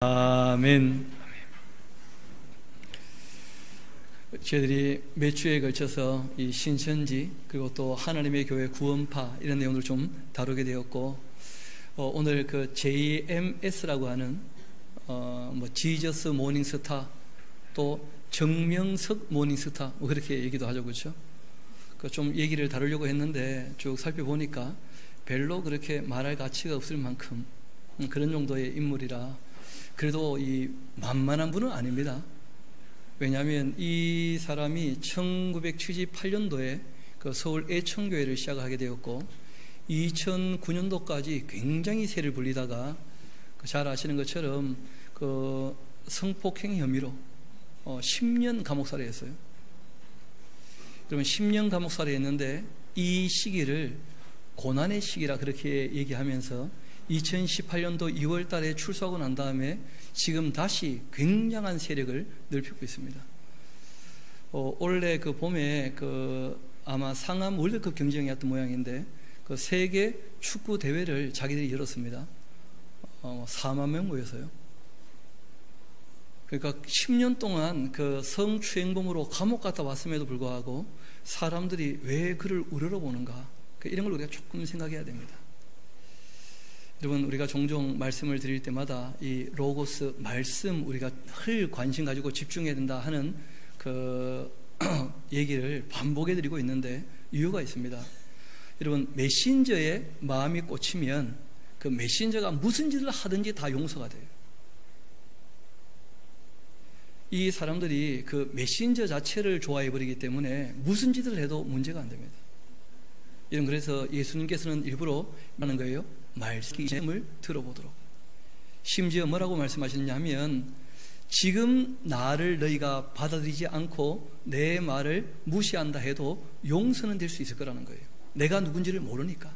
아멘. 저희들이 몇 주에 걸쳐서 이 신천지 그리고 또 하나님의 교회 구원파 이런 내용을 좀 다루게 되었고, 오늘 그 JMS라고 하는 지저스 모닝스타, 또 정명석 모닝스타 그렇게 얘기도 하죠, 그렇죠? 좀 얘기를 다루려고 했는데 쭉 살펴보니까 별로 그렇게 말할 가치가 없을 만큼 그런 정도의 인물이라. 그래도 이 만만한 분은 아닙니다. 왜냐하면 이 사람이 1978년도에 그 서울 애청교회를 시작하게 되었고 2009년도까지 굉장히 세를 불리다가 잘 아시는 것처럼 그 성폭행 혐의로 10년 감옥살이 했어요. 그러면 10년 감옥살이 했는데 이 시기를 고난의 시기라 그렇게 얘기하면서 2018년도 2월 달에 출소하고 난 다음에 지금 다시 굉장한 세력을 넓히고 있습니다. 올해 그 봄에 아마 상암 월드컵 경쟁이었던 모양인데 그 세계 축구 대회를 자기들이 열었습니다. 4만 명 모여서요. 그러니까 10년 동안 그 성추행범으로 감옥 갔다 왔음에도 불구하고 사람들이 왜 그를 우러러보는가, 이런 걸 우리가 조금 생각해야 됩니다. 여러분, 우리가 종종 말씀을 드릴 때마다 이 로고스 말씀 우리가 관심 가지고 집중해야 된다 하는 그 얘기를 반복해 드리고 있는데 이유가 있습니다. 여러분, 메신저에 마음이 꽂히면 그 메신저가 무슨 짓을 하든지 다 용서가 돼요. 이 사람들이 그 메신저 자체를 좋아해 버리기 때문에 무슨 짓을 해도 문제가 안 됩니다. 그래서 예수님께서는 일부러 하는 거예요. 말씀을 들어보도록. 심지어 뭐라고 말씀하셨냐면, 지금 나를 너희가 받아들이지 않고 내 말을 무시한다 해도 용서는 될 수 있을 거라는 거예요. 내가 누군지를 모르니까.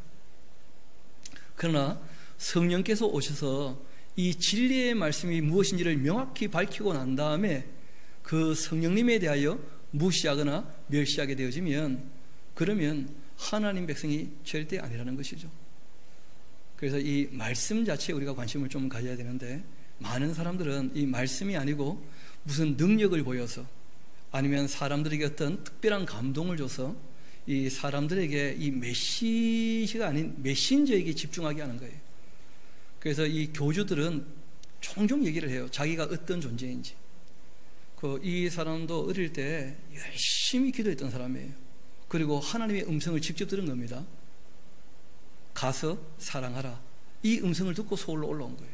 그러나 성령께서 오셔서 이 진리의 말씀이 무엇인지를 명확히 밝히고 난 다음에 그 성령님에 대하여 무시하거나 멸시하게 되어지면, 그러면 하나님 백성이 절대 아니라는 것이죠. 그래서 이 말씀 자체에 우리가 관심을 좀 가져야 되는데, 많은 사람들은 이 말씀이 아니고 무슨 능력을 보여서 아니면 사람들에게 어떤 특별한 감동을 줘서 이 사람들에게 이 메시지가 아닌 메신저에게 집중하게 하는 거예요. 그래서 이 교주들은 종종 얘기를 해요. 자기가 어떤 존재인지. 이 사람도 어릴 때 열심히 기도했던 사람이에요. 그리고 하나님의 음성을 직접 들은 겁니다. 가서 사랑하라. 이 음성을 듣고 서울로 올라온 거예요.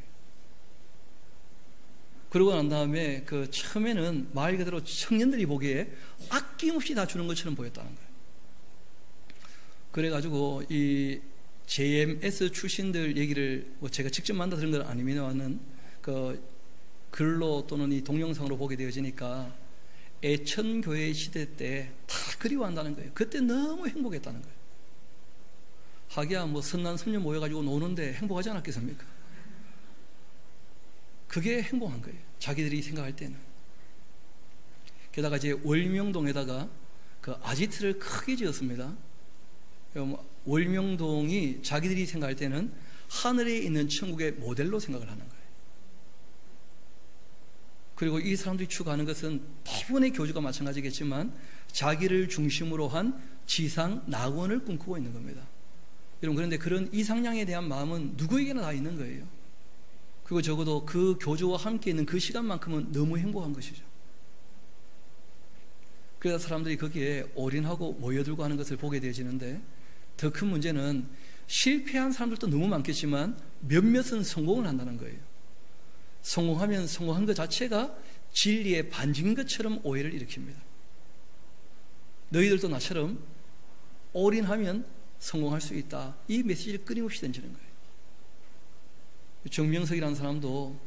그러고 난 다음에 처음에는 말 그대로 청년들이 보기에 아낌없이 다 주는 것처럼 보였다는 거예요. 그래가지고 이 JMS 출신들 얘기를 제가 직접 만나 들은 건 아니면은 글로 또는 이 동영상으로 보게 되어지니까 애천교회 시대 때 다 그리워한다는 거예요. 그때 너무 행복했다는 거예요. 하기야 선남 선녀 모여가지고 노는데 행복하지 않았겠습니까? 그게 행복한 거예요. 자기들이 생각할 때는. 게다가 이제 월명동에다가 아지트를 크게 지었습니다. 월명동이 자기들이 생각할 때는 하늘에 있는 천국의 모델로 생각을 하는 거예요. 그리고 이 사람들이 추구하는 것은 대부분의 교주가 마찬가지겠지만 자기를 중심으로 한 지상 낙원을 꿈꾸고 있는 겁니다. 여러분, 그런데 그런 이상향에 대한 마음은 누구에게나 다 있는 거예요. 그리고 적어도 그 교주와 함께 있는 그 시간만큼은 너무 행복한 것이죠. 그래서 사람들이 거기에 올인하고 모여들고 하는 것을 보게 되어지는데, 더 큰 문제는 실패한 사람들도 너무 많겠지만 몇몇은 성공을 한다는 거예요. 성공하면 성공한 것 자체가 진리의 반증인 것처럼 오해를 일으킵니다. 너희들도 나처럼 올인하면 성공할 수 있다. 이 메시지를 끊임없이 던지는 거예요. 정명석이라는 사람도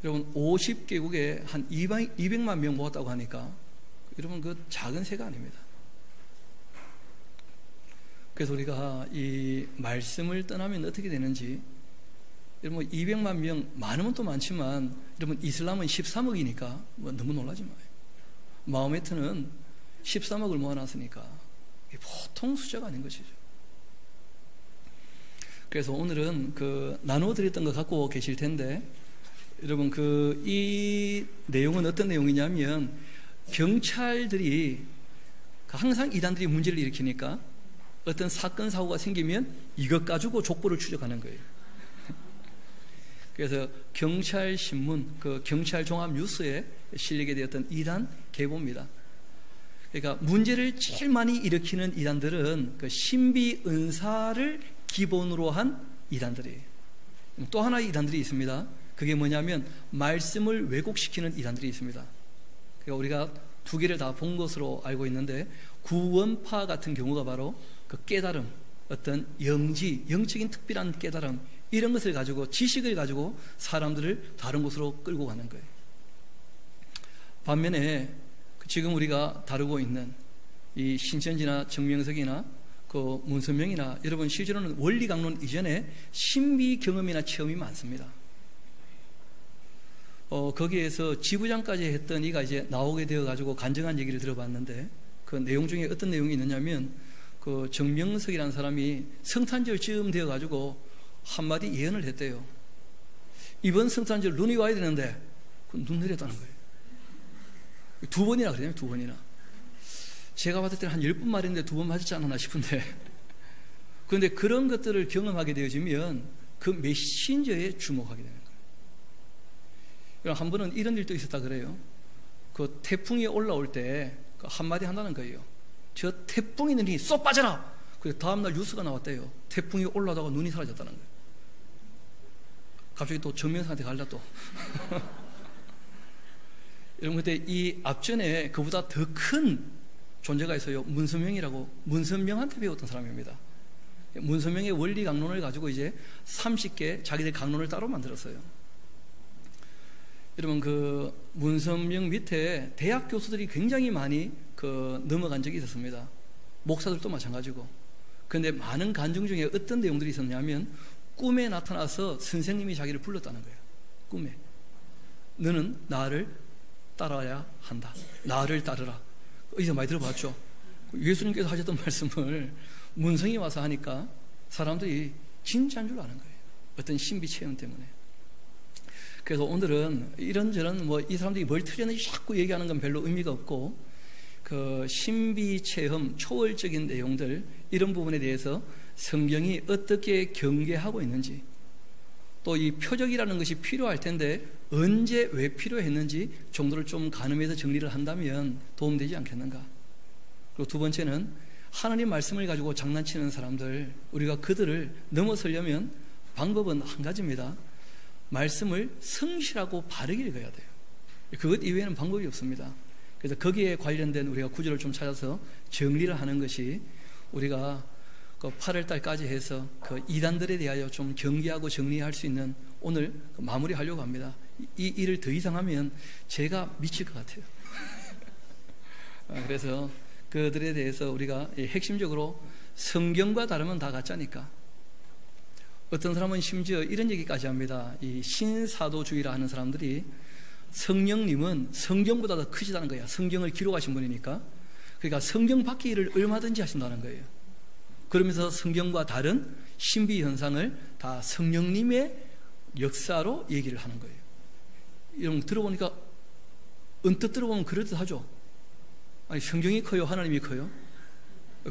여러분 50개국에 한 200만 명 모았다고 하니까 여러분 그 작은 새가 아닙니다. 그래서 우리가 이 말씀을 떠나면 어떻게 되는지, 여러분 200만 명 많으면 또 많지만 여러분 이슬람은 13억이니까 너무 놀라지 마요. 마호메트는 13억을 모아놨으니까 보통 숫자가 아닌 것이죠. 그래서 오늘은 나누어 드렸던 거 갖고 계실 텐데, 여러분 이 내용은 어떤 내용이냐면 경찰들이 항상 이단들이 문제를 일으키니까 어떤 사건 사고가 생기면 이것 가지고 족보를 추적하는 거예요. 그래서 경찰 신문, 그 경찰 종합 뉴스에 실리게 되었던 이단 계보입니다. 그러니까 문제를 제일 많이 일으키는 이단들은 그 신비 은사를 기본으로 한 이단들이에요. 또 하나의 이단들이 있습니다. 그게 뭐냐면 말씀을 왜곡시키는 이단들이 있습니다. 그러니까 우리가 두 개를 다 본 것으로 알고 있는데 구원파 같은 경우가 바로 그 깨달음, 어떤 영적인 특별한 깨달음, 이런 것을 가지고, 지식을 가지고 사람들을 다른 곳으로 끌고 가는 거예요. 반면에 지금 우리가 다루고 있는 이 신천지나 정명석이나 그 문선명이나, 여러분 실제로는 원리 강론 이전에 신비 경험이나 체험이 많습니다. 거기에서 지부장까지 했던 이가 이제 나오게 되어 가지고 간증한 얘기를 들어봤는데, 그 내용 중에 어떤 내용이 있느냐면 그 정명석이라는 사람이 성탄절쯤 되어 가지고 한마디 예언을 했대요. 이번 성탄절 눈이 와야 되는데 눈 내렸다는 거예요. 두 번이나 그래요. 두 번이나. 제가 봤을 때는 한 10번 말했는데 2번 맞았지 않았나 싶은데, 그런데 그런 것들을 경험하게 되어지면 그 메신저에 주목하게 되는 거예요. 한 번은 이런 일도 있었다 그래요. 그 태풍이 올라올 때 한마디 한다는 거예요. 저 태풍이 눈이 쏙 빠져라. 그래서 다음날 뉴스가 나왔대요. 태풍이 올라오다가 눈이 사라졌다는 거예요. 갑자기 또 정명석한테 갈라 또. 여러분, 그때 이 앞전에 그보다 더 큰 존재가 있어요. 문선명이라고. 문선명한테 배웠던 사람입니다. 문선명의 원리 강론을 가지고 이제 30개 자기들 강론을 따로 만들었어요. 여러분, 그 문선명 밑에 대학 교수들이 굉장히 많이 넘어간 적이 있었습니다. 목사들도 마찬가지고. 그런데 많은 간증 중에 어떤 내용들이 있었냐면 꿈에 나타나서 선생님이 자기를 불렀다는 거예요. 꿈에. 너는 나를 따라야 한다. 나를 따르라. 어디서 많이 들어봤죠? 예수님께서 하셨던 말씀을 문성이 와서 하니까 사람들이 진짜인 줄 아는 거예요. 어떤 신비 체험 때문에. 그래서 오늘은 이런저런 이 사람들이 뭘 틀렸는지 자꾸 얘기하는 건 별로 의미가 없고, 그 신비 체험, 초월적인 내용들, 이런 부분에 대해서 성경이 어떻게 경계하고 있는지, 또 이 표적이라는 것이 필요할 텐데 언제 왜 필요했는지 정도를 좀 가늠해서 정리를 한다면 도움되지 않겠는가. 그리고 두 번째는 하나님 말씀을 가지고 장난치는 사람들, 우리가 그들을 넘어서려면 방법은 한 가지입니다. 말씀을 성실하고 바르게 읽어야 돼요. 그것 이외에는 방법이 없습니다. 그래서 거기에 관련된 우리가 구절을 좀 찾아서 정리를 하는 것이, 우리가 그 8월달까지 해서 그 이단들에 대하여 좀 경계하고 정리할 수 있는 오늘 마무리하려고 합니다. 이 일을 더 이상 하면 제가 미칠 것 같아요. 그래서 그들에 대해서 우리가 핵심적으로 성경과 다르면 다 가짜니까. 어떤 사람은 심지어 이런 얘기까지 합니다. 이 신사도주의라 하는 사람들이 성령님은 성경보다 더 크시다는 거야. 성경을 기록하신 분이니까. 그러니까 성경 밖의 일을 얼마든지 하신다는 거예요. 그러면서 성경과 다른 신비 현상을 다 성령님의 역사로 얘기를 하는 거예요. 이런 거 들어보니까 언뜻 들어보면 그럴듯하죠. 아니, 성경이 커요? 하나님이 커요?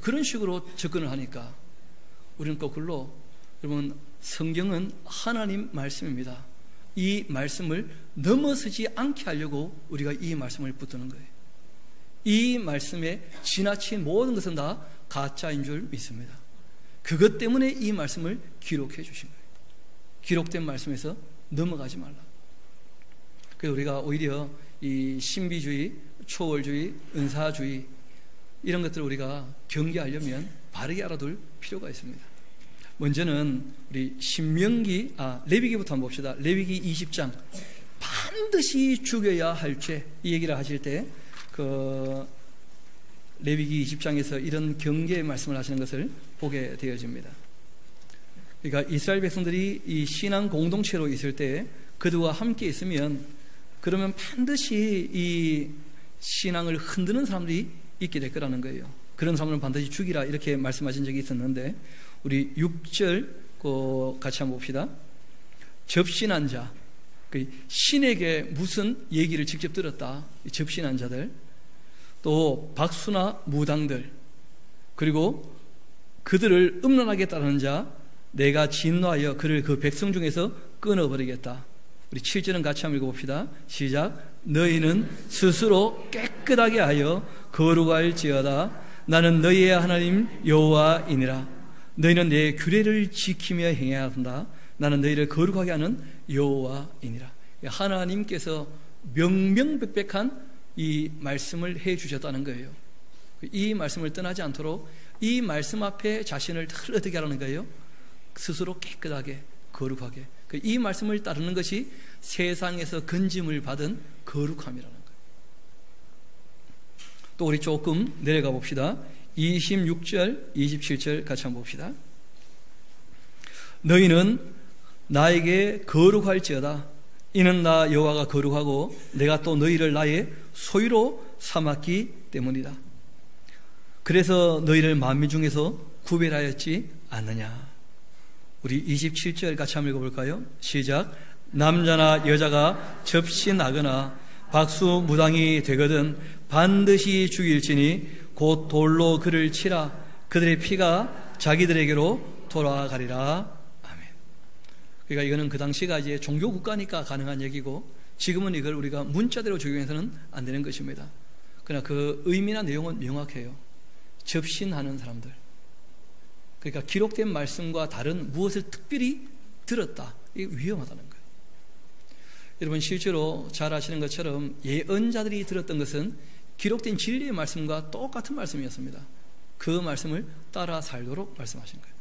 그런 식으로 접근을 하니까 우리는 거꾸로, 여러분, 성경은 하나님 말씀입니다. 이 말씀을 넘어서지 않게 하려고 우리가 이 말씀을 붙드는 거예요. 이 말씀에 지나친 모든 것은 다 가짜인 줄 믿습니다. 그것 때문에 이 말씀을 기록해 주신 거예요. 기록된 말씀에서 넘어가지 말라. 그래서 우리가 오히려 이 신비주의, 초월주의, 은사주의, 이런 것들을 우리가 경계하려면 바르게 알아둘 필요가 있습니다. 먼저는 우리 레위기부터 한번 봅시다. 레위기 20장, 반드시 죽여야 할 죄, 이 얘기를 하실 때 레위기 20장에서 이런 경계의 말씀을 하시는 것을 보게 되어집니다. 그러니까 이스라엘 백성들이 이 신앙 공동체로 있을 때 그들과 함께 있으면, 그러면 반드시 이 신앙을 흔드는 사람들이 있게 될 거라는 거예요. 그런 사람들은 반드시 죽이라, 이렇게 말씀하신 적이 있었는데, 우리 6절 같이 한번 봅시다. 접신한 자, 신에게 무슨 얘기를 직접 들었다, 접신한 자들, 또 박수나 무당들, 그리고 그들을 음란하게 따르는 자, 내가 진노하여 그를 그 백성 중에서 끊어버리겠다. 우리 7절은 같이 한번 읽어봅시다. 시작. 너희는 스스로 깨끗하게 하여 거룩할지어다. 나는 너희의 하나님 여호와이니라. 너희는 내 규례를 지키며 행해야 한다. 나는 너희를 거룩하게 하는 여호와이니라. 하나님께서 명명백백한 이 말씀을 해 주셨다는 거예요. 이 말씀을 떠나지 않도록 이 말씀 앞에 자신을 늘 어떻게 하라는 거예요? 스스로 깨끗하게 거룩하게. 이 말씀을 따르는 것이 세상에서 건짐을 받은 거룩함이라는 거예요. 또 우리 조금 내려가 봅시다. 26절, 27절 같이 한번 봅시다. 너희는 나에게 거룩할지어다. 이는 나 여호와가 거룩하고 내가 또 너희를 나의 소유로 삼았기 때문이다. 그래서 너희를 만민 중에서 구별하였지 않느냐. 우리 27절 같이 한번 읽어볼까요? 시작. 남자나 여자가 접신하거나 박수 무당이 되거든 반드시 죽일지니 곧 돌로 그를 치라. 그들의 피가 자기들에게로 돌아가리라. 아멘. 그러니까 이거는 그 당시가 이제 종교 국가니까 가능한 얘기고, 지금은 이걸 우리가 문자대로 적용해서는 안 되는 것입니다. 그러나 그 의미나 내용은 명확해요. 접신하는 사람들, 그러니까 기록된 말씀과 다른 무엇을 특별히 들었다, 이게 위험하다는 거예요. 여러분 실제로 잘 아시는 것처럼 예언자들이 들었던 것은 기록된 진리의 말씀과 똑같은 말씀이었습니다. 그 말씀을 따라 살도록 말씀하신 거예요.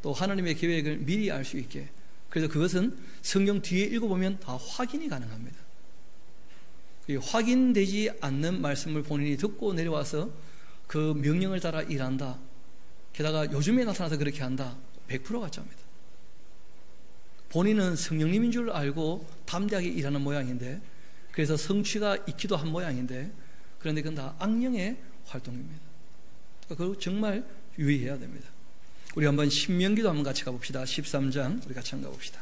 또 하나님의 계획을 미리 알 수 있게. 그래서 그것은 성경 뒤에 읽어보면 다 확인이 가능합니다. 확인되지 않는 말씀을 본인이 듣고 내려와서 그 명령을 따라 일한다, 게다가 요즘에 나타나서 그렇게 한다, 100% 가짜입니다. 본인은 성령님인 줄 알고 담대하게 일하는 모양인데, 그래서 성취가 있기도 한 모양인데, 그런데 그건 다 악령의 활동입니다. 그거 정말 유의해야 됩니다. 우리 한번 신명기도 한번 같이 가봅시다. 13장 우리 같이 한번 가봅시다.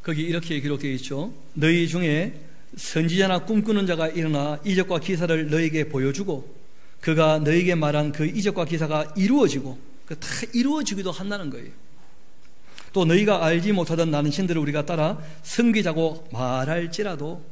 거기 이렇게 기록되어 있죠. 너희 중에 선지자나 꿈꾸는 자가 일어나 이적과 기사를 너희에게 보여주고 그가 너희에게 말한 그 이적과 기사가 이루어지고 다 이루어지기도 한다는 거예요. 또 너희가 알지 못하던 나는 신들을 우리가 따라 섬기자고 말할지라도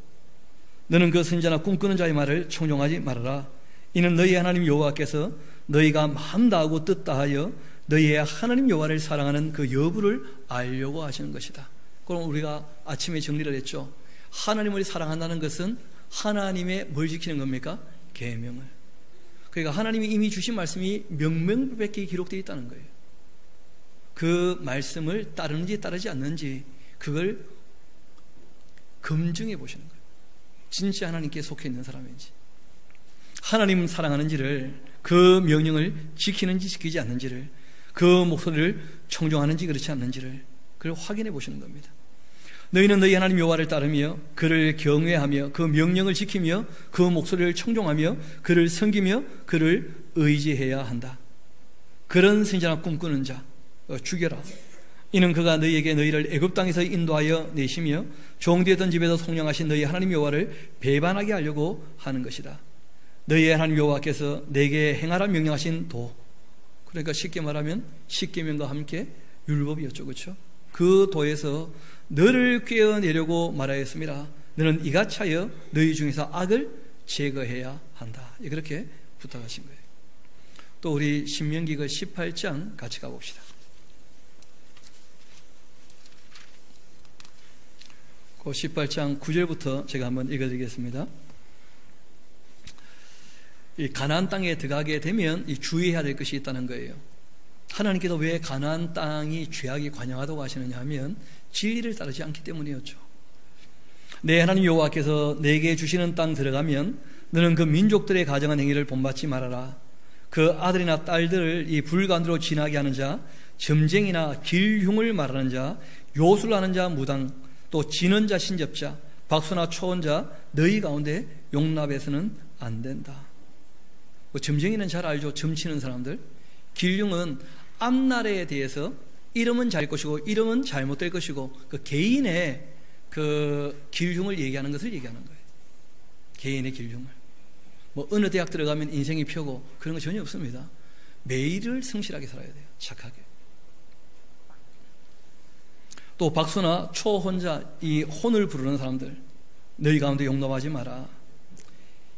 너는 그 선지자나 꿈꾸는 자의 말을 청종하지 말아라. 이는 너희 하나님 여호와께서 너희가 마음 다하고 뜻 다하여 너희의 하나님 여호와를 사랑하는 그 여부를 알려고 하시는 것이다. 그럼 우리가 아침에 정리를 했죠. 하나님을 사랑한다는 것은 하나님의 뭘 지키는 겁니까? 계명을. 그러니까 하나님이 이미 주신 말씀이 명명백백히 기록되어 있다는 거예요. 그 말씀을 따르는지 따르지 않는지 그걸 검증해 보시는 거예요. 진짜 하나님께 속해 있는 사람인지, 하나님 사랑하는지를, 그 명령을 지키는지 지키지 않는지를, 그 목소리를 청종하는지 그렇지 않는지를 그걸 확인해 보시는 겁니다. 너희는 너희 하나님 여호와를 따르며 그를 경외하며 그 명령을 지키며 그 목소리를 청종하며 그를 섬기며 그를 의지해야 한다. 그런 선지자나 꿈꾸는 자 죽여라. 이는 그가 너희에게 너희를 애굽 땅에서 인도하여 내시며 종되었던 집에서 속량하신 너희 하나님 여호와를 배반하게 하려고 하는 것이다. 너희의 하나님 여호와께서 내게 행하라 명령하신 도, 그러니까 쉽게 말하면 십계명과 함께 율법이었죠. 그렇죠? 그 도에서 너를 꿰어내려고 말하였습니다. 너는 이같이 하여 너희 중에서 악을 제거해야 한다. 그렇게 부탁하신 거예요. 또 우리 신명기 그 18장 같이 가봅시다. 그 18장 9절부터 제가 한번 읽어드리겠습니다. 이 가나안 땅에 들어가게 되면 이 주의해야 될 것이 있다는 거예요. 하나님께서 왜 가나안 땅이 죄악이 관영하다고 하시느냐 하면 진리를 따르지 않기 때문이었죠. 내 하나님 여호와께서 내게 주시는 땅 들어가면 너는 그 민족들의 가정한 행위를 본받지 말아라. 그 아들이나 딸들을 이 불가운데로 지나게 하는 자, 점쟁이나 길흉을 말하는 자, 요술하는 자, 무당, 또 지는 자, 신접자, 박수나 초혼자 너희 가운데 용납해서는 안 된다. 점쟁이는 잘 알죠. 점치는 사람들. 길흉은 앞날에 대해서 이러면 잘 것이고 이러면 잘못될 것이고 그 개인의 그 길흉을 얘기하는 것을 얘기하는 거예요. 개인의 길흉을. 뭐 어느 대학 들어가면 인생이 펴고 그런 거 전혀 없습니다. 매일을 성실하게 살아야 돼요. 착하게. 또 박수나 초혼자, 이 혼을 부르는 사람들, 너희 가운데 용납하지 마라.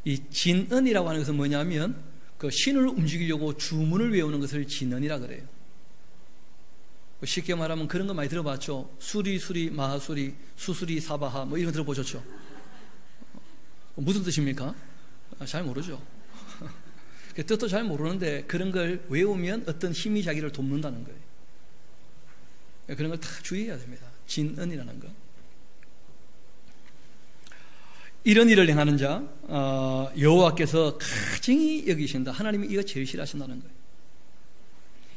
이 진언이라고 하는 것은 뭐냐면 그 신을 움직이려고 주문을 외우는 것을 진언이라 그래요. 쉽게 말하면 그런 거 많이 들어봤죠. 수리수리 마하수리 수수리 사바하 뭐 이런 거 들어보셨죠? 무슨 뜻입니까? 잘 모르죠. 뜻도 잘 모르는데 그런 걸 외우면 어떤 힘이 자기를 돕는다는 거예요. 그런 걸 다 주의해야 됩니다. 진언이라는 것. 이런 일을 행하는 자 여호와께서 가증히 여기신다. 하나님이 이거 제일 싫어하신다는 거예요.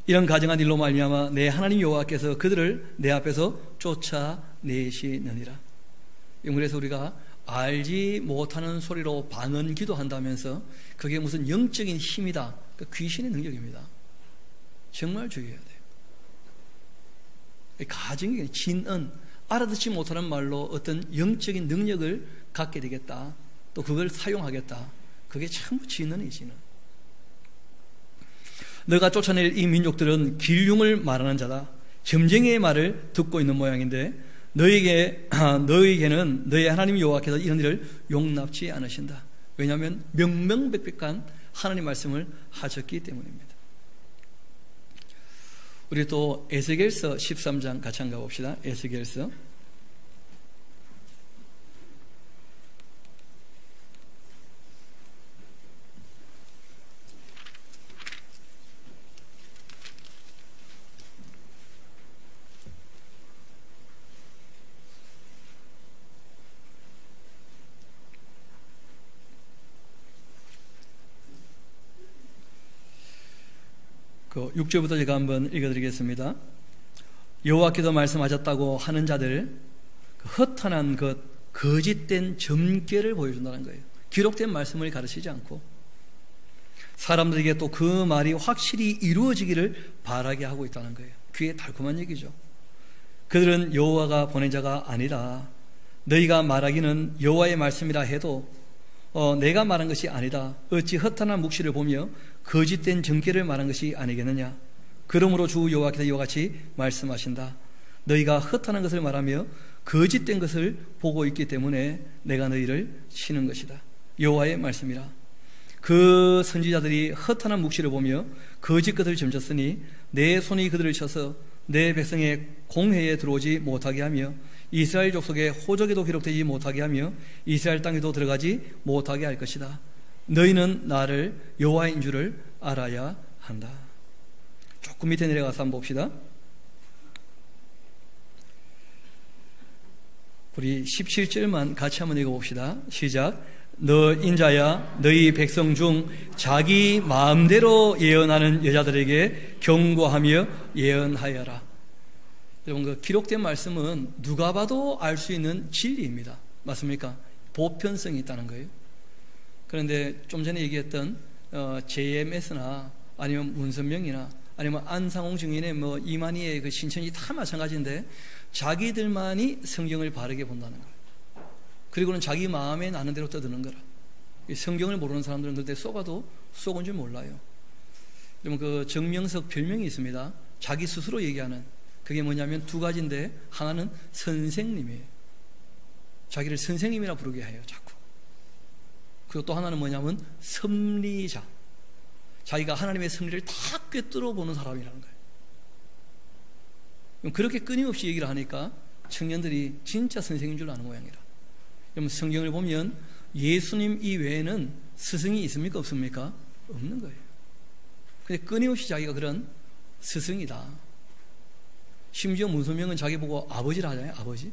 이런 가증한 일로 말미암아 내 하나님 여호와께서 그들을 내 앞에서 쫓아내시느니라. 그래서 우리가 알지 못하는 소리로 방언 기도한다면서 그게 무슨 영적인 힘이다. 그 귀신의 능력입니다. 정말 주의해야 돼요. 가증이 진언, 알아듣지 못하는 말로 어떤 영적인 능력을 갖게 되겠다. 또 그걸 사용하겠다. 그게 전부 진언이 진언. 너가 쫓아낼 이 민족들은 길흉을 말하는 자다. 점쟁이의 말을 듣고 있는 모양인데 너에게는 너의 하나님 여호와께서 이런 일을 용납치 않으신다. 왜냐하면 명명백백한 하나님 말씀을 하셨기 때문입니다. 우리 또 에스겔서 13장 같이 한번 가봅시다. 에스겔서 그 6절부터 제가 한번 읽어드리겠습니다. 여호와께서 말씀하셨다고 하는 자들 허탄한 것, 거짓된 점괘를 보여준다는 거예요. 기록된 말씀을 가르치지 않고 사람들에게 또 그 말이 확실히 이루어지기를 바라게 하고 있다는 거예요. 귀에 달콤한 얘기죠. 그들은 여호와가 보낸 자가 아니라 너희가 말하기는 여호와의 말씀이라 해도 내가 말한 것이 아니다. 어찌 허탄한 묵시를 보며 거짓된 점괘를 말한 것이 아니겠느냐. 그러므로 주 여호와께서 이와 같이 말씀하신다. 너희가 허탄한 것을 말하며 거짓된 것을 보고 있기 때문에 내가 너희를 치는 것이다. 여호와의 말씀이라. 그 선지자들이 허탄한 묵시를 보며 거짓 것을 점쳤으니 내 손이 그들을 쳐서 내 백성의 공회에 들어오지 못하게 하며 이스라엘 족속의 호적에도 기록되지 못하게 하며 이스라엘 땅에도 들어가지 못하게 할 것이다. 너희는 나를 여호와인 줄을 알아야 한다. 조금 밑에 내려가서 한번 봅시다. 우리 17절만 같이 한번 읽어봅시다. 시작. 너 인자야, 너희 백성 중 자기 마음대로 예언하는 여자들에게 경고하며 예언하여라. 여러분, 그 기록된 말씀은 누가 봐도 알 수 있는 진리입니다. 맞습니까? 보편성이 있다는 거예요. 그런데 좀 전에 얘기했던 JMS나 아니면 문선명이나 아니면 안상홍 증인의 뭐 이만희의 그 신천지 다 마찬가지인데 자기들만이 성경을 바르게 본다는 거예요. 그리고는 자기 마음에 나는 대로 떠드는 거라. 성경을 모르는 사람들은 그때 쏘가도 쏘은 줄 몰라요. 여러분, 그 정명석 별명이 있습니다. 자기 스스로 얘기하는. 그게 뭐냐면 두 가지인데 하나는 선생님이에요. 자기를 선생님이라 부르게 해요, 자꾸. 그리고 또 하나는 뭐냐면 섭리자. 자기가 하나님의 섭리를 다 꿰뚫어 보는 사람이라는 거예요. 그렇게 끊임없이 얘기를 하니까 청년들이 진짜 선생인 줄 아는 모양이라. 여러분, 성경을 보면 예수님 이외에는 스승이 있습니까? 없습니까? 없는 거예요. 근데 끊임없이 자기가 그런 스승이다. 심지어 문소명은 자기 보고 아버지라 하잖아요. 아버지.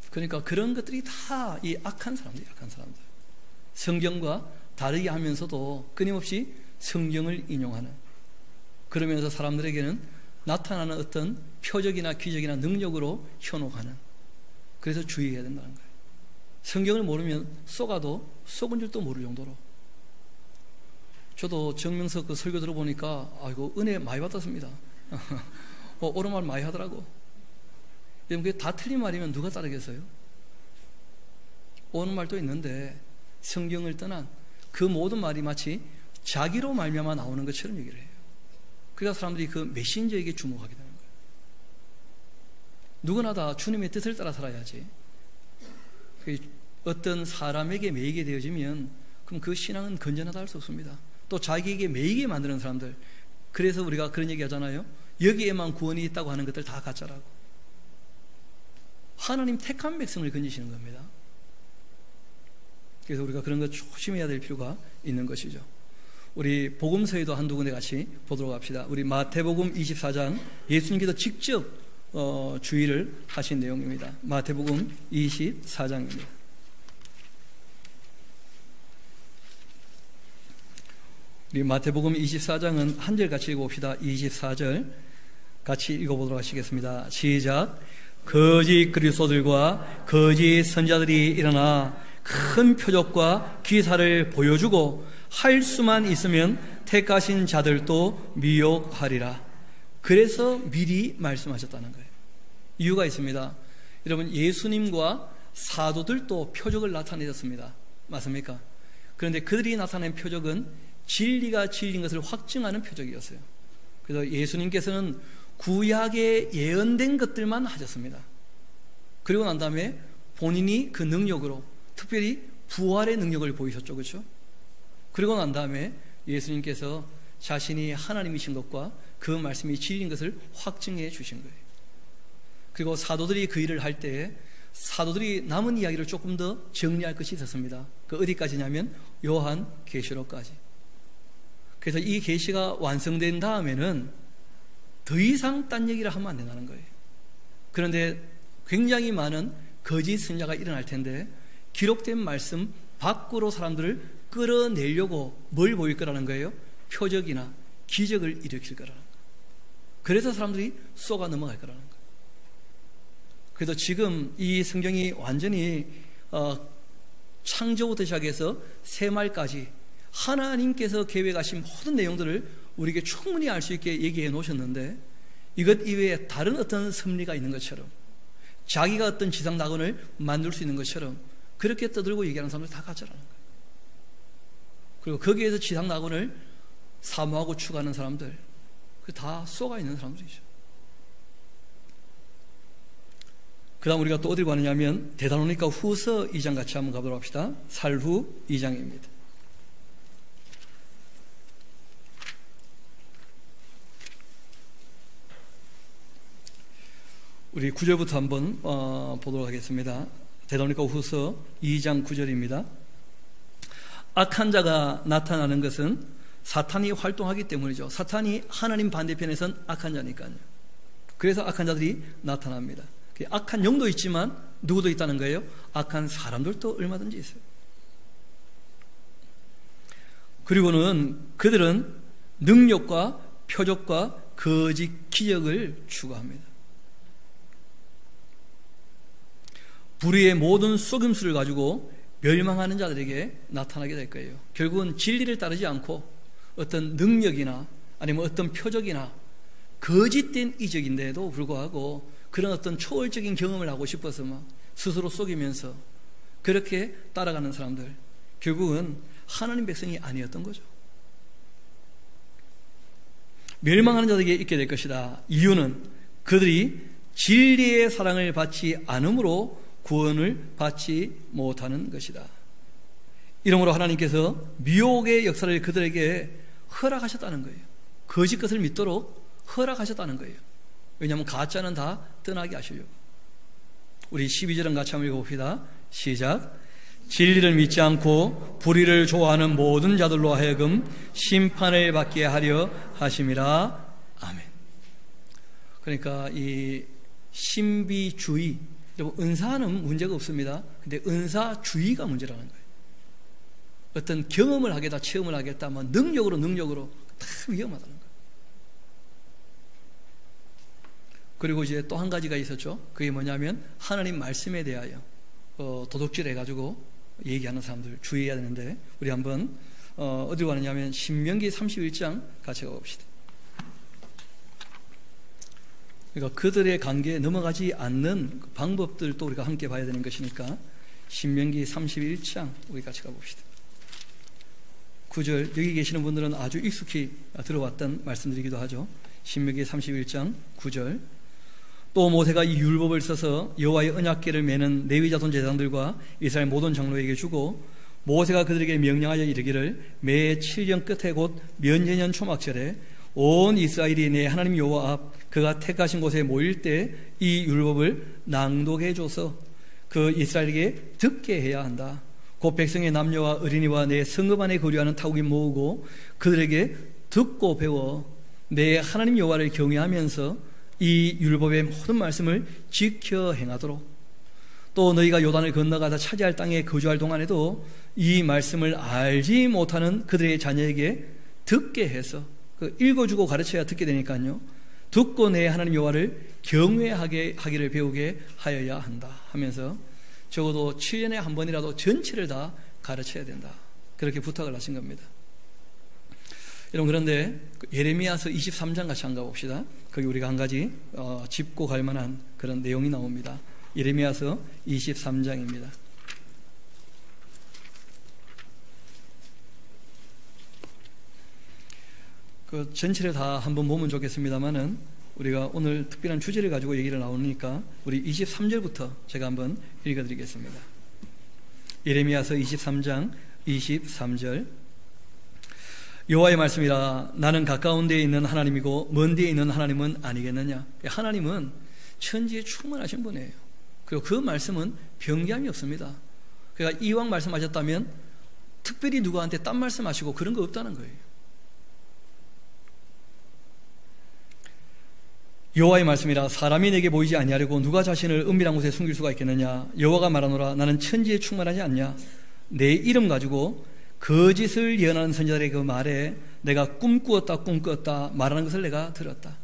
그러니까 그런 것들이 다 이 악한 사람들. 성경과 다르게 하면서도 끊임없이 성경을 인용하는, 그러면서 사람들에게는 나타나는 어떤 표적이나 기적이나 능력으로 현혹하는. 그래서 주의해야 된다는 거예요. 성경을 모르면 쏘가도 쏘은 줄도 모를 정도로. 저도 정명석 그 설교 들어보니까 아이고 은혜 많이 받았습니다. 옳은 말 많이 하더라고. 그게 다 틀린 말이면 누가 따르겠어요? 옳은 말도 있는데 성경을 떠난 그 모든 말이 마치 자기로 말미암아 나오는 것처럼 얘기를 해요. 그러니까 사람들이 그 메신저에게 주목하게 되는 거예요. 누구나 다 주님의 뜻을 따라 살아야지. 어떤 사람에게 매이게 되어지면 그럼 그 신앙은 건전하다 할 수 없습니다. 또 자기에게 매이게 만드는 사람들, 그래서 우리가 그런 얘기 하잖아요. 여기에만 구원이 있다고 하는 것들 다 가짜라고. 하나님 택한 백성을 건지시는 겁니다. 그래서 우리가 그런 것 조심해야 될 필요가 있는 것이죠. 우리 복음서에도 한두 군데 같이 보도록 합시다. 우리 마태복음 24장, 예수님께서 직접 주의를 하신 내용입니다. 마태복음 24장입니다. 우리 마태복음 24장은 한 절 같이 읽어봅시다. 24절 같이 읽어보도록 하시겠습니다. 시작. 거짓 그리스도들과 거짓 선자들이 일어나 큰 표적과 기사를 보여주고 할 수만 있으면 택하신 자들도 미혹하리라. 그래서 미리 말씀하셨다는 거예요. 이유가 있습니다. 여러분, 예수님과 사도들도 표적을 나타내셨습니다. 맞습니까? 그런데 그들이 나타낸 표적은 진리가 진리인 것을 확증하는 표적이었어요. 그래서 예수님께서는 구약에 예언된 것들만 하셨습니다. 그리고 난 다음에 본인이 그 능력으로 특별히 부활의 능력을 보이셨죠. 그렇죠? 그리고 난 다음에 예수님께서 자신이 하나님이신 것과 그 말씀이 진리인 것을 확증해 주신 거예요. 그리고 사도들이 그 일을 할 때 사도들이 남은 이야기를 조금 더 정리할 것이 있었습니다. 그 어디까지냐면 요한 계시록까지. 그래서 이 계시가 완성된 다음에는 더 이상 딴 얘기를 하면 안 된다는 거예요. 그런데 굉장히 많은 거짓 선자가 일어날 텐데 기록된 말씀 밖으로 사람들을 끌어내려고 뭘 보일 거라는 거예요? 표적이나 기적을 일으킬 거라는 거예요. 그래서 사람들이 쏘가 넘어갈 거라는 거예요. 그래서 지금 이 성경이 완전히 창조부터 시작해서 새말까지 하나님께서 계획하신 모든 내용들을 우리에게 충분히 알 수 있게 얘기해 놓으셨는데 이것 이외에 다른 어떤 섭리가 있는 것처럼 자기가 어떤 지상낙원을 만들 수 있는 것처럼 그렇게 떠들고 얘기하는 사람들 다 가짜라는 거예요. 그리고 거기에서 지상낙원을 사모하고 추구하는 사람들 그 다 쏘가 있는 사람들이죠. 그 다음 우리가 또 어디를 가느냐면 데살로니가 후서 2장 같이 한번 가보도록 합시다. 살후 2장입니다. 우리 9절부터 한번 보도록 하겠습니다. 데살로니가 후서 2장 9절입니다. 악한 자가 나타나는 것은 사탄이 활동하기 때문이죠. 사탄이 하나님 반대편에선 악한 자니까요. 그래서 악한 자들이 나타납니다. 악한 영도 있지만 누구도 있다는 거예요? 악한 사람들도 얼마든지 있어요. 그리고는 그들은 능력과 표적과 거짓 기적을 추구합니다. 불의의 모든 속임수를 가지고 멸망하는 자들에게 나타나게 될 거예요. 결국은 진리를 따르지 않고 어떤 능력이나 아니면 어떤 표적이나 거짓된 이적인데도 불구하고 그런 어떤 초월적인 경험을 하고 싶어서 막 스스로 속이면서 그렇게 따라가는 사람들, 결국은 하나님 백성이 아니었던 거죠. 멸망하는 자들에게 있게 될 것이다. 이유는 그들이 진리의 사랑을 받지 않으므로 구원을 받지 못하는 것이다. 이러므로 하나님께서 미혹의 역사를 그들에게 허락하셨다는 거예요. 거짓 것을 믿도록 허락하셨다는 거예요. 왜냐하면 가짜는 다 떠나게 하시려고. 우리 12절은 같이 한번 읽어봅시다. 시작. 진리를 믿지 않고 불의를 좋아하는 모든 자들로 하여금 심판을 받게 하려 하심이라. 아멘. 그러니까 이 신비주의, 여러분 은사는 문제가 없습니다. 근데 은사주의가 문제라는 거예요. 어떤 경험을 하겠다, 체험을 하겠다, 뭐 능력으로 다 위험하다는 거예요. 그리고 이제 또 한 가지가 있었죠. 그게 뭐냐면 하나님 말씀에 대하여 도둑질 해가지고 얘기하는 사람들 주의해야 되는데, 우리 한번 어디로 가느냐면 신명기 31장 같이 가봅시다. 그러니까 그들의 관계에 넘어가지 않는 방법들도 우리가 함께 봐야 되는 것이니까 신명기 31장 우리 같이 가봅시다. 9절, 여기 계시는 분들은 아주 익숙히 들어왔던 말씀드리기도 하죠. 신명기 31장 9절. 또 모세가 이 율법을 써서 여호와의 언약궤를 매는 레위 자손 제사장들과 이스라엘 모든 장로에게 주고 모세가 그들에게 명령하여 이르기를 매 7년 끝에 곧 면제년 초막절에 온 이스라엘이 내 하나님 여호와 앞 그가 택하신 곳에 모일 때 이 율법을 낭독해 줘서 그 이스라엘에게 듣게 해야 한다. 곧 백성의 남녀와 어린이와 내 성읍 안에 거류하는 타국인 모으고 그들에게 듣고 배워 내 하나님 여호와를 경외하면서 이 율법의 모든 말씀을 지켜 행하도록, 또 너희가 요단을 건너가다 차지할 땅에 거주할 동안에도 이 말씀을 알지 못하는 그들의 자녀에게 듣게 해서, 읽어주고 가르쳐야 듣게 되니까요, 듣고 내 하나님 여호와를 경외하게 하기를 배우게 하여야 한다 하면서 적어도 7년에 한 번이라도 전체를 다 가르쳐야 된다, 그렇게 부탁을 하신 겁니다. 여러분, 그런데 예레미야서 23장 같이 한번 가봅시다. 거기 우리가 한 가지 짚고 갈 만한 그런 내용이 나옵니다. 예레미야서 23장입니다. 그 전체를 다 한번 보면 좋겠습니다만은 우리가 오늘 특별한 주제를 가지고 얘기를 나오니까 우리 23절부터 제가 한번 읽어드리겠습니다. 예레미야서 23장 23절. 여호와의 말씀이라. 나는 가까운 데에 있는 하나님이고 먼 데에 있는 하나님은 아니겠느냐. 하나님은 천지에 충만하신 분이에요. 그리고 그 말씀은 변경이 없습니다. 그러니까 이왕 말씀하셨다면 특별히 누구한테 딴 말씀하시고 그런 거 없다는 거예요. 여호와의 말씀이라. 사람이 내게 보이지 아니하려고 누가 자신을 은밀한 곳에 숨길 수가 있겠느냐. 여호와가 말하노라. 나는 천지에 충만하지 않냐. 내 이름 가지고 거짓을 예언하는 선지자들의 그 말에 내가 꿈꾸었다 말하는 것을 내가 들었다.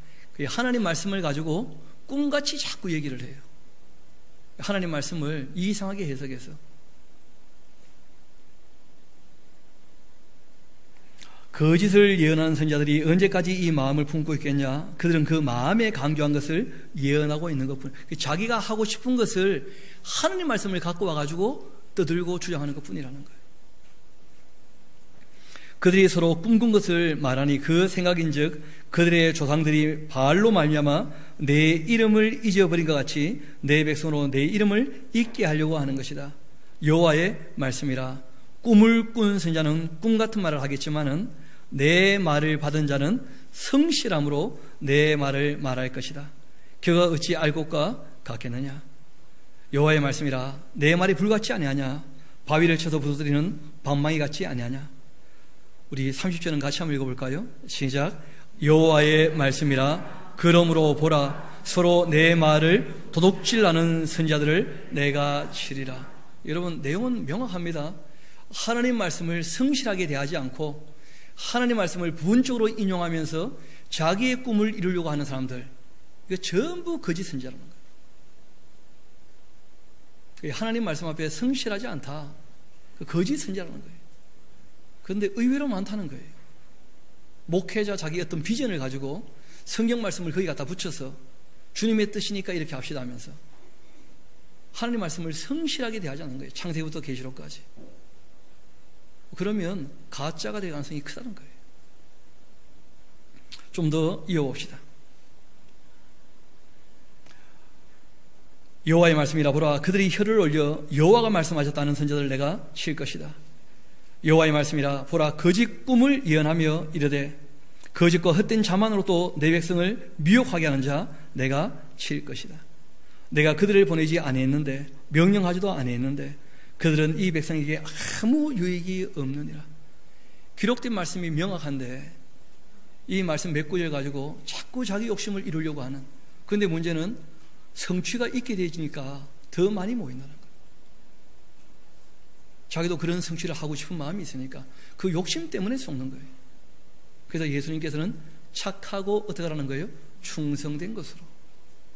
하나님 말씀을 가지고 꿈같이 자꾸 얘기를 해요. 하나님 말씀을 이상하게 해석해서. 거짓을 예언하는 선지자들이 언제까지 이 마음을 품고 있겠냐. 그들은 그 마음에 강조한 것을 예언하고 있는 것뿐. 자기가 하고 싶은 것을 하나님 말씀을 갖고 와가지고 떠들고 주장하는 것뿐이라는 거예요. 그들이 서로 꿈꾼 것을 말하니 그 생각인즉 그들의 조상들이 바알로 말미암아 내 이름을 잊어버린 것 같이 내 백성으로 내 이름을 잊게 하려고 하는 것이다. 여호와의 말씀이라. 꿈을 꾼 선자는 꿈 같은 말을 하겠지만은 내 말을 받은 자는 성실함으로 내 말을 말할 것이다. 그가 어찌 알 것과 같겠느냐. 여호와의 말씀이라. 내 말이 불같지 아니하냐. 바위를 쳐서 부서뜨리는 방망이 같지 아니하냐. 우리 30절은 같이 한번 읽어볼까요? 시작. 여호와의 말씀이라. 그러므로 보라, 서로 내 말을 도둑질하는 선지자들을 내가 치리라. 여러분, 내용은 명확합니다. 하나님 말씀을 성실하게 대하지 않고 하나님 말씀을 부분적으로 인용하면서 자기의 꿈을 이루려고 하는 사람들, 이거 전부 거짓 선지자라는 거예요. 하나님 말씀 앞에 성실하지 않다, 거짓 선지자라는 거예요. 그런데 의외로 많다는 거예요. 목회자 자기 어떤 비전을 가지고 성경 말씀을 거기 갖다 붙여서 주님의 뜻이니까 이렇게 합시다 하면서 하나님 말씀을 성실하게 대하지 않는 거예요. 창세기부터 계시록까지. 그러면 가짜가 될 가능성이 크다는 거예요. 좀 더 이어봅시다. 여호와의 말씀이라. 보라, 그들이 혀를 올려 여호와가 말씀하셨다는 선지자들을 내가 칠 것이다. 여호와의 말씀이라. 보라, 거짓 꿈을 예언하며 이르되 거짓과 헛된 자만으로 또 내 백성을 미혹하게 하는 자 내가 칠 것이다. 내가 그들을 보내지 아니했는데 명령하지도 아니했는데 그들은 이 백성에게 아무 유익이 없느니라. 기록된 말씀이 명확한데 이 말씀 몇 구절 가지고 자꾸 자기 욕심을 이루려고 하는. 그런데 문제는 성취가 있게 되어지니까 더 많이 모인다는 거예요. 자기도 그런 성취를 하고 싶은 마음이 있으니까 그 욕심 때문에 속는 거예요. 그래서 예수님께서는 착하고 어떻게 하라는 거예요? 충성된 것으로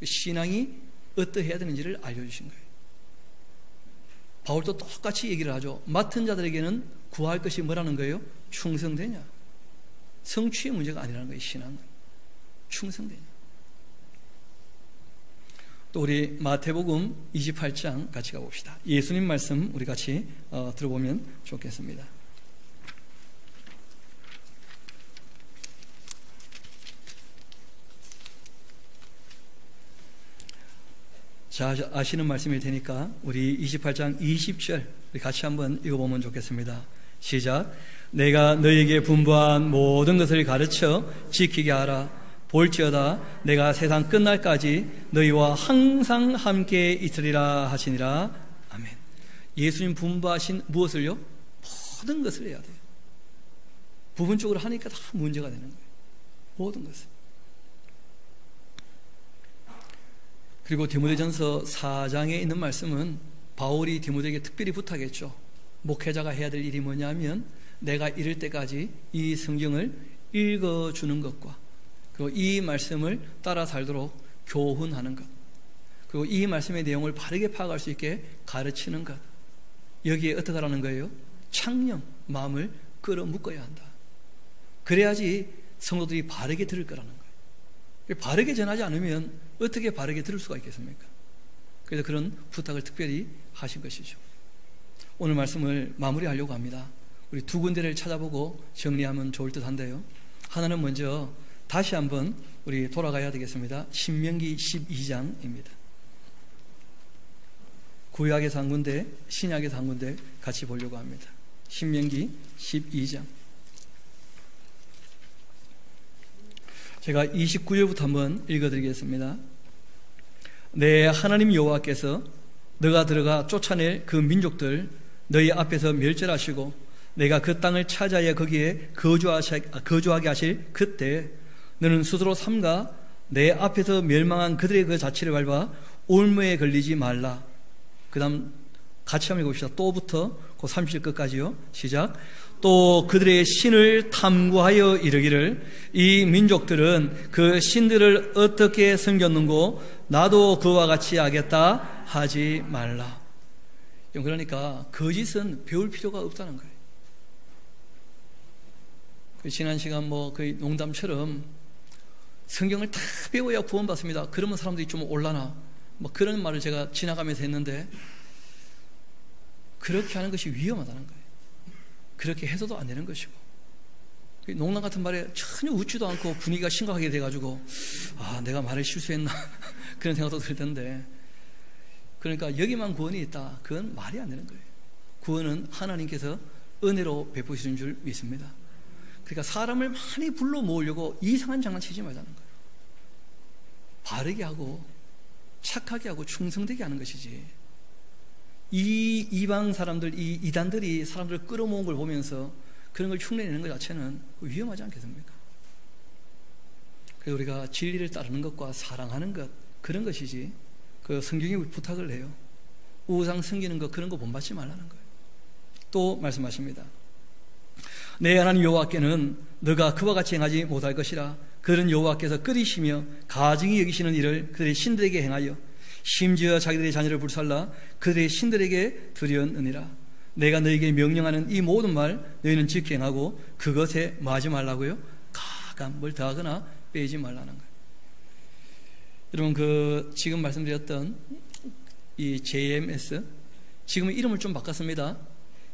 신앙이 어떠해야 되는지를 알려주신 거예요. 바울도 똑같이 얘기를 하죠. 맡은 자들에게는 구할 것이 뭐라는 거예요? 충성되냐. 성취의 문제가 아니라는 거예요. 신앙은 충성되냐. 또 우리 마태복음 28장 같이 가봅시다. 예수님 말씀 우리 같이 들어보면 좋겠습니다. 자, 아시는 말씀일 테니까 우리 28장 20절 우리 같이 한번 읽어보면 좋겠습니다. 시작. 내가 너희에게 분부한 모든 것을 가르쳐 지키게 하라. 볼지어다 내가 세상 끝날까지 너희와 항상 함께 있으리라 하시니라. 아멘. 예수님 분부하신 무엇을요? 모든 것을 해야 돼요. 부분적으로 하니까 다 문제가 되는 거예요. 모든 것을. 그리고 디모데전서 4장에 있는 말씀은 바울이 디모데에게 특별히 부탁했죠. 목회자가 해야 될 일이 뭐냐면 내가 이를 때까지 이 성경을 읽어주는 것과 그리고 이 말씀을 따라 살도록 교훈하는 것, 그리고 이 말씀의 내용을 바르게 파악할 수 있게 가르치는 것, 여기에 어떻게 하라는 거예요? 창념, 마음을 끌어묶어야 한다. 그래야지 성도들이 바르게 들을 거라는 거예요. 바르게 전하지 않으면 어떻게 바르게 들을 수가 있겠습니까? 그래서 그런 부탁을 특별히 하신 것이죠. 오늘 말씀을 마무리하려고 합니다. 우리 두 군데를 찾아보고 정리하면 좋을 듯 한데요. 하나는 먼저 다시 한번 우리 돌아가야 되겠습니다. 신명기 12장입니다. 구약에서 한 군데, 신약에서 한 군데 같이 보려고 합니다. 신명기 12장. 제가 29절부터 한번 읽어드리겠습니다. 내 하나님 여호와께서 너가 들어가 쫓아낼 그 민족들 너희 앞에서 멸절하시고 내가 그 땅을 찾아야 거기에 거주하게 하실 그때 너는 스스로 삼가 내 앞에서 멸망한 그들의 그 자취를 밟아 올무에 걸리지 말라. 그 다음 같이 한번 읽어봅시다. 또부터 그 30절 끝까지요. 시작. 또 그들의 신을 탐구하여 이르기를 이 민족들은 그 신들을 어떻게 섬겼는고 나도 그와 같이 하겠다 하지 말라. 그러니까 거짓은 배울 필요가 없다는 거예요. 지난 시간 거의 농담처럼 성경을 다 배워야 구원받습니다. 그러면 사람들이 좀 올라나 그런 말을 제가 지나가면서 했는데 그렇게 하는 것이 위험하다는 거예요. 그렇게 해서도 안 되는 것이고 농담 같은 말에 전혀 웃지도 않고 분위기가 심각하게 돼가지고 내가 말을 실수했나 그런 생각도 들 텐데 그러니까 여기만 구원이 있다. 그건 말이 안 되는 거예요. 구원은 하나님께서 은혜로 베푸시는 줄 믿습니다. 그러니까 사람을 많이 불러 모으려고 이상한 장난치지 말자는 거예요. 바르게 하고 착하게 하고 충성되게 하는 것이지 이 이방 사람들, 이 이단들이 사람들을 끌어모은 걸 보면서 그런 걸 흉내내는 것 자체는 위험하지 않겠습니까? 그래서 우리가 진리를 따르는 것과 사랑하는 것 그런 것이지 그 성경이 부탁을 해요. 우상 섬기는 것 그런 거 본받지 말라는 거예요. 또 말씀하십니다. 내 하나님 여호와께는 너가 그와 같이 행하지 못할 것이라. 그들은 여호와께서 끓이시며 가증히 여기시는 일을 그들의 신들에게 행하여 심지어 자기들의 자녀를 불살라 그들의 신들에게 드렸느니라. 내가 너에게 명령하는 이 모든 말 너희는 지켜 행하고 그것에 마지 말라고요. 가감 뭘 더하거나 빼지 말라는 거예요. 여러분 지금 말씀드렸던 이 JMS 지금은 이름을 좀 바꿨습니다.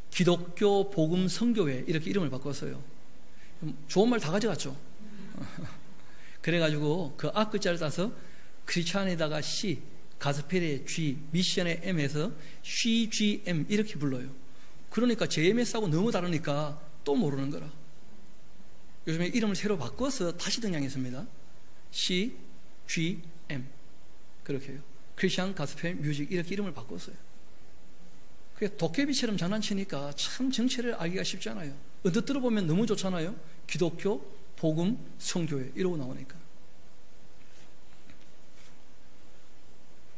기독교 복음 선교회 이렇게 이름을 바꿨어요. 좋은 말 다 가져갔죠. 그래가지고 그 앞글자를 따서 크리스찬에다가 C, 가스펠의 G, 미션의 M에서 CGM 이렇게 불러요. 그러니까 JMS하고 너무 다르니까 또 모르는 거라. 요즘에 이름을 새로 바꿔서 다시 등장했습니다. CGM 그렇게 해요. 크리스찬 가스펠 뮤직 이렇게 이름을 바꿨어요. 그게 도깨비처럼 장난치니까 참 정체를 알기가 쉽지 않아요. 언뜻 들어보면 너무 좋잖아요. 기독교 복음 선교회 이러고 나오니까.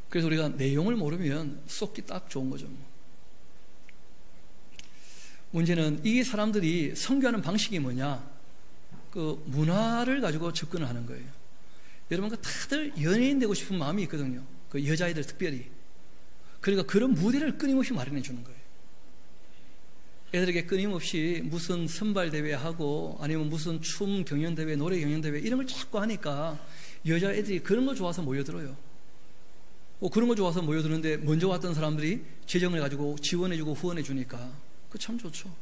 그래서 우리가 내용을 모르면 쏟기 딱 좋은 거죠. 문제는 이 사람들이 선교하는 방식이 뭐냐? 그 문화를 가지고 접근을 하는 거예요. 여러분 다들 연예인 되고 싶은 마음이 있거든요. 그 여자애들 특별히. 그러니까 그런 무대를 끊임없이 마련해 주는 거예요. 애들에게 끊임없이 무슨 선발대회하고 아니면 무슨 춤 경연대회, 노래 경연대회 이런 걸 자꾸 하니까 여자애들이 그런 거 좋아서 모여들어요. 그런 거 좋아서 모여드는데 먼저 왔던 사람들이 재정을 가지고 지원해주고 후원해주니까 그 참 좋죠.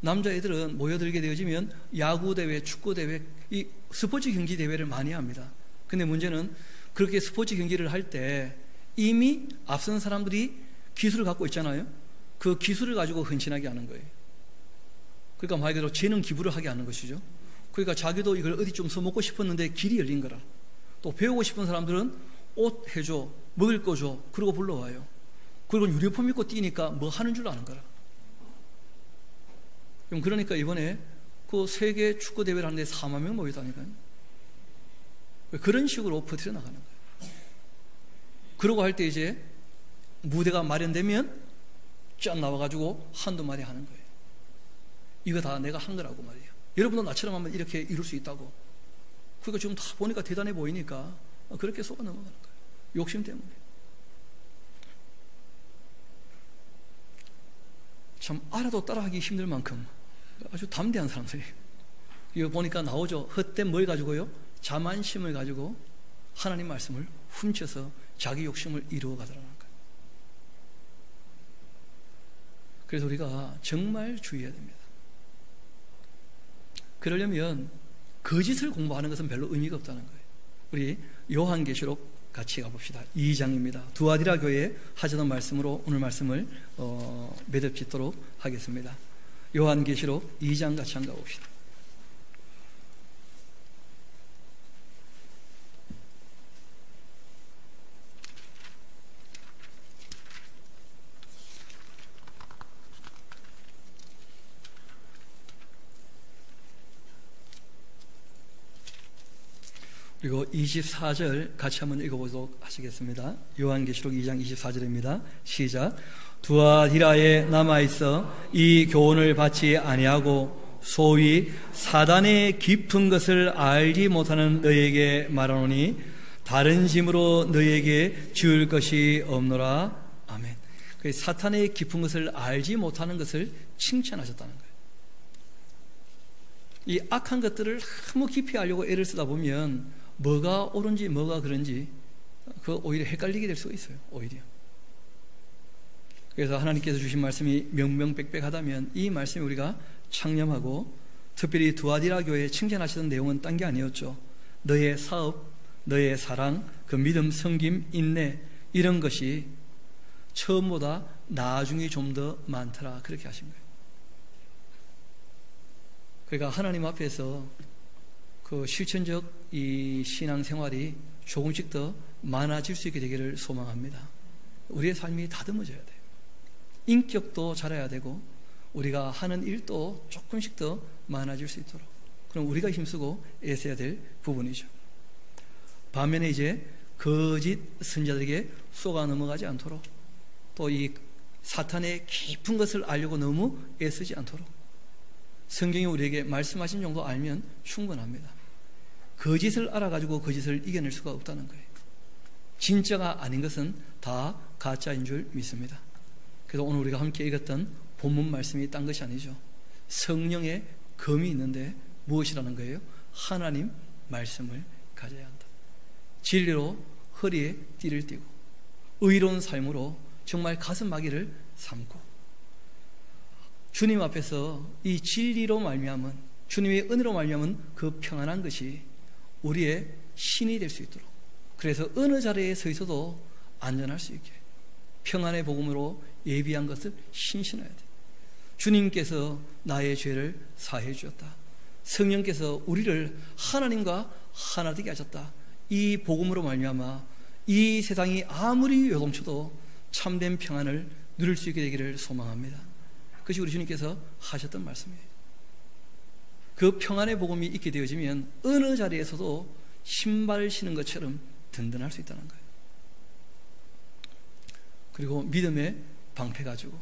남자애들은 모여들게 되어지면 야구대회, 축구대회, 이 스포츠 경기 대회를 많이 합니다. 근데 문제는 그렇게 스포츠 경기를 할 때 이미 앞선 사람들이 기술을 갖고 있잖아요. 그 기술을 가지고 헌신하게 하는 거예요. 그러니까 말 그대로 재능 기부를 하게 하는 것이죠. 그러니까 자기도 이걸 어디 좀 써먹고 싶었는데 길이 열린 거라. 또 배우고 싶은 사람들은 옷 해줘, 먹을 거 줘, 그러고 불러와요. 그리고 유니폼 입고 뛰니까 뭐 하는 줄 아는 거라. 그러니까 이번에 그 세계 축구 대회를 하는데 4만 명 모였다니까요. 그런 식으로 퍼뜨려 나가는 거예요. 그러고 할 때 이제 무대가 마련되면 쫙 나와가지고 한두 마디 하는 거예요. 이거 다 내가 한 거라고 말이에요. 여러분도 나처럼 하면 이렇게 이룰 수 있다고. 그러니까 지금 다 보니까 대단해 보이니까 그렇게 속아 넘어가는 거예요. 욕심 때문에. 참 알아도 따라하기 힘들 만큼 아주 담대한 사람들이에요. 이거 보니까 나오죠. 헛된 뭘 가지고요? 자만심을 가지고 하나님 말씀을 훔쳐서 자기 욕심을 이루어 가더라는 거예요. 그래서 우리가 정말 주의해야 됩니다. 그러려면 거짓을 공부하는 것은 별로 의미가 없다는 거예요. 우리 요한계시록 같이 가봅시다. 2장입니다. 두아디라 교회에 하시던 말씀으로 오늘 말씀을 매듭짓도록 하겠습니다. 요한계시록 2장 같이 한번 가봅시다. 그리고 24절 같이 한번 읽어보도록 하시겠습니다. 요한계시록 2장 24절입니다. 시작. 두아디라에 남아있어 이 교훈을 받지 아니하고 소위 사단의 깊은 것을 알지 못하는 너희에게 말하노니 다른 짐으로 너희에게 지을 것이 없노라. 아멘. 사탄의 깊은 것을 알지 못하는 것을 칭찬하셨다는 거예요. 이 악한 것들을 너무 깊이 알려고 애를 쓰다 보면 뭐가 옳은지 뭐가 그런지 그 오히려 헷갈리게 될 수가 있어요. 오히려. 그래서 하나님께서 주신 말씀이 명명백백하다면 이 말씀이 우리가 창념하고 특별히 두아디라 교회에 칭찬하시던 내용은 딴 게 아니었죠. 너의 사업, 너의 사랑, 그 믿음, 섬김, 인내 이런 것이 처음보다 나중에 좀 더 많더라 그렇게 하신 거예요. 그러니까 하나님 앞에서 그 실천적 이 신앙생활이 조금씩 더 많아질 수 있게 되기를 소망합니다. 우리의 삶이 다듬어져야 돼요. 인격도 자라야 되고 우리가 하는 일도 조금씩 더 많아질 수 있도록 그럼 우리가 힘쓰고 애써야 될 부분이죠. 반면에 이제 거짓 선지자들에게 속아 넘어가지 않도록 또 이 사탄의 깊은 것을 알려고 너무 애쓰지 않도록 성경이 우리에게 말씀하신 정도 알면 충분합니다. 거짓을 알아가지고 거짓을 이겨낼 수가 없다는 거예요. 진짜가 아닌 것은 다 가짜인 줄 믿습니다. 그래서 오늘 우리가 함께 읽었던 본문 말씀이 딴 것이 아니죠. 성령의 검이 있는데 무엇이라는 거예요? 하나님 말씀을 가져야 한다. 진리로 허리에 띠를 띠고 의로운 삶으로 정말 가슴마기를 삼고 주님 앞에서 이 진리로 말미암은 주님의 은혜로 말미암은 그 평안한 것이 우리의 신이 될 수 있도록 그래서 어느 자리에 서 있어도 안전할 수 있게 평안의 복음으로 예비한 것을 신신해야 돼. 주님께서 나의 죄를 사해 주셨다. 성령께서 우리를 하나님과 하나 되게 하셨다. 이 복음으로 말미암아 이 세상이 아무리 요동쳐도 참된 평안을 누릴 수 있게 되기를 소망합니다. 그것이 우리 주님께서 하셨던 말씀이에요. 그 평안의 복음이 있게 되어지면 어느 자리에서도 신발을 신은 것처럼 든든할 수 있다는 거예요. 그리고 믿음의 방패 가지고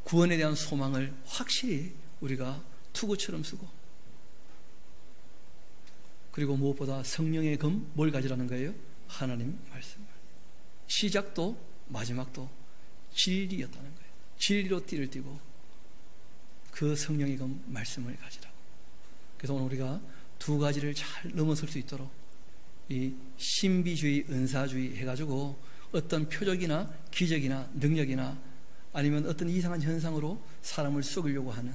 구원에 대한 소망을 확실히 우리가 투구처럼 쓰고 그리고 무엇보다 성령의 검 뭘 가지라는 거예요? 하나님 말씀을. 시작도 마지막도 진리였다는 거예요. 진리로 띠를 띠고 그 성령의 그 말씀을 가지라고. 그래서 오늘 우리가 두 가지를 잘 넘어설 수 있도록 이 신비주의, 은사주의 해가지고 어떤 표적이나 기적이나 능력이나 아니면 어떤 이상한 현상으로 사람을 속이려고 하는,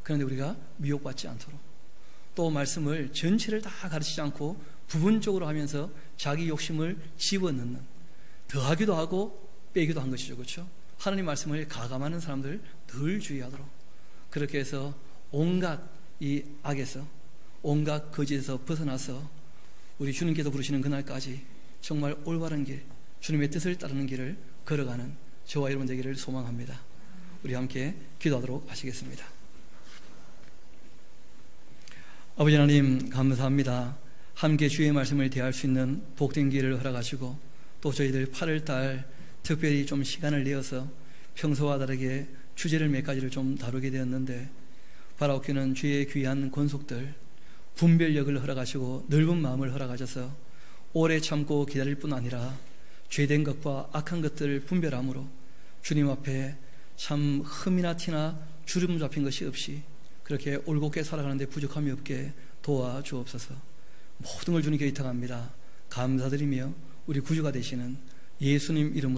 그런데 우리가 미혹받지 않도록, 또 말씀을 전체를 다 가르치지 않고 부분적으로 하면서 자기 욕심을 집어넣는, 더하기도 하고 빼기도 한 것이죠. 그렇죠? 하나님 말씀을 가감하는 사람들 늘 주의하도록, 그렇게 해서 온갖 이 악에서, 온갖 거짓에서 벗어나서 우리 주님께서 부르시는 그날까지 정말 올바른 길, 주님의 뜻을 따르는 길을 걸어가는 저와 여러분 되기를 소망합니다. 우리 함께 기도하도록 하시겠습니다. 아버지 하나님, 감사합니다. 함께 주의 말씀을 대할 수 있는 복된 길을 허락하시고, 또 저희들 8월달 특별히 좀 시간을 내어서 평소와 다르게 주제를 몇 가지를 좀 다루게 되었는데, 바라옵기는 주의 귀한 권속들 분별력을 허락하시고 넓은 마음을 허락하셔서 오래 참고 기다릴 뿐 아니라 죄된 것과 악한 것들을 분별함으로 주님 앞에 참 흠이나 티나 주름 잡힌 것이 없이 그렇게 올곧게 살아가는데 부족함이 없게 도와주옵소서. 모든 걸 주님께 의탁합니다. 감사드리며 우리 구주가 되시는 예수님 이름으로